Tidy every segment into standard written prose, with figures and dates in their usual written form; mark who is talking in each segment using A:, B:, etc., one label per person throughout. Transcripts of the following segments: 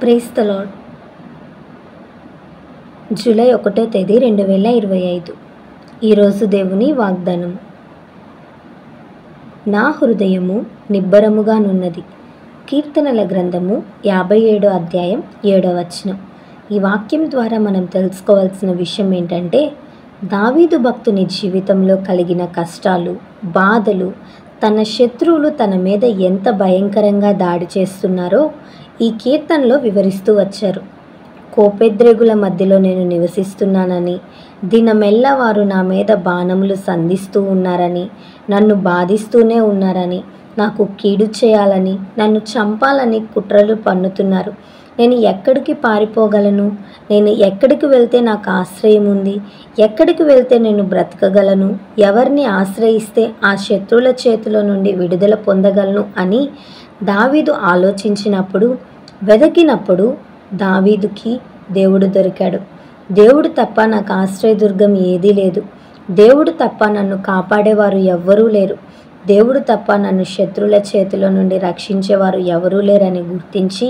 A: Praise the lord. July 1వ తేదీ 2025. ఈరోజు దేవుని వాగ్దానం. నా హృదయము నిబ్బరముగానున్నది. కీర్తనల గ్రంథము 57వ అధ్యాయం 7వ వచనం. ఈ వాక్యం ద్వారా మనం తెలుసుకోవాల్సిన విషయం ఏంటంటే, దావీదు భక్తుని జీవితంలో కలిగిన కష్టాలు, బాధలు, తన శత్రువులు తన మీద ఎంత భయంకరంగా దాడి చేస్తున్నారో ఈ కీర్తనలో వివరిస్తూ వచ్చారు. కోపెద్రేగుల మధ్యలో నేను నివసిస్తున్నానని, దినమెల్లా వారు నా మీద బాణములు సంధిస్తూ ఉన్నారని, నన్ను బాధిస్తూనే ఉన్నారని, నాకు కీడు చేయాలని, నన్ను చంపాలని కుట్రలు పన్నుతున్నారు. నేను ఎక్కడికి పారిపోగలను? నేను ఎక్కడికి వెళ్తే నాకు ఆశ్రయం ఉంది? ఎక్కడికి వెళ్తే నేను బ్రతకగలను? ఎవరిని ఆశ్రయిస్తే ఆ శత్రువుల చేతిలో నుండి విడుదల పొందగలను అని దావీదు ఆలోచించినప్పుడు, వెదకినప్పుడు దావీదుకి దేవుడు దొరికాడు. దేవుడు తప్ప నాకు ఆశ్రయదుర్గం ఏదీ లేదు. దేవుడు తప్ప నన్ను కాపాడేవారు ఎవ్వరూ లేరు. దేవుడు తప్ప నన్ను శత్రువుల చేతిలో నుండి రక్షించేవారు ఎవరూ లేరని గుర్తించి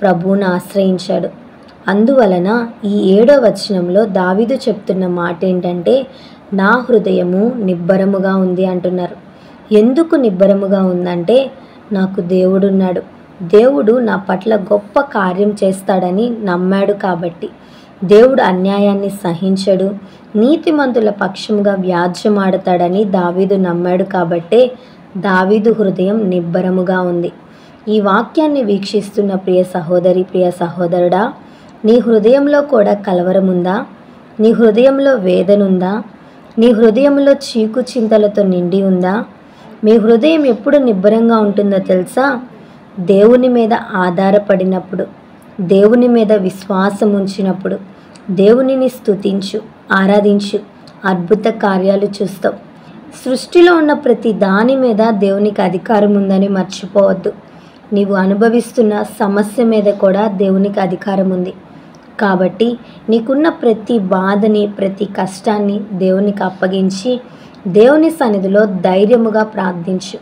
A: ప్రభువును ఆశ్రయించాడు. అందువలన ఈ 7వ వచనంలో దావీదు చెప్తున్న మాట ఏంటంటే, నా హృదయము నిబ్బరముగా ఉంది అంటున్నారు. ఎందుకు నిబ్బరముగా ఉందంటే, నాకు దేవుడున్నాడు. దేవుడు నా పట్ల గొప్ప కార్యం చేస్తాడని నమ్మాడు కాబట్టి. దేవుడు అన్యాయాన్ని సహించడు, నీతిమంతుల పక్షముగా వ్యాజ్యమాడతాడని దావీదు నమ్మాడు కాబట్టే దావీదు హృదయం నిబ్బరముగా ఉంది. ఈ వాక్యాన్ని వీక్షిస్తున్న ప్రియ సహోదరి, ప్రియ సహోదరుడా, నీ హృదయంలో కూడా కలవరం ఉందా? నీ హృదయంలో వేదన ఉందా? నీ హృదయంలో చీకు చింతలతో నిండి ఉందా? మీ హృదయం ఎప్పుడు నిబ్బరంగా ఉంటుందో తెలుసా? దేవుని మీద ఆధారపడినప్పుడు, దేవుని మీద విశ్వాసం ఉంచినప్పుడు, దేవునిని స్తుతించు, ఆరాధించు, అద్భుత కార్యాలు చూస్తావు. సృష్టిలో ఉన్న ప్రతి దాని మీద దేవునికి అధికారం ఉందని మర్చిపోవద్దు. నీవు అనుభవిస్తున్న సమస్య మీద కూడా దేవునికి అధికారం ఉంది. కాబట్టి నీకున్న ప్రతి బాధని, ప్రతి కష్టాన్ని దేవునికి అప్పగించి దేవుని సన్నిధిలో ధైర్యముగా ప్రార్థించు.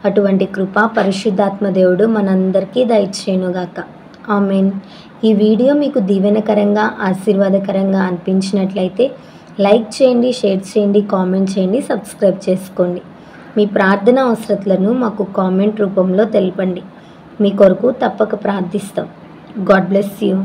A: అటువంటి కృప పరిశుద్ధాత్మ దేవుడు మనందరికీ దయచేయునుగాక. ఆమేన్. ఈ వీడియో మీకు దీవెనకరంగా, ఆశీర్వాదకరంగా అనిపించినట్లయితే లైక్ చేయండి, షేర్ చేయండి, కామెంట్ చేయండి, సబ్స్క్రైబ్ చేసుకోండి. మీ ప్రార్థన అవసరతలను మాకు కామెంట్ రూపంలో తెలపండి. మీ కొరకు తప్పక ప్రార్థిస్తాం. God bless you.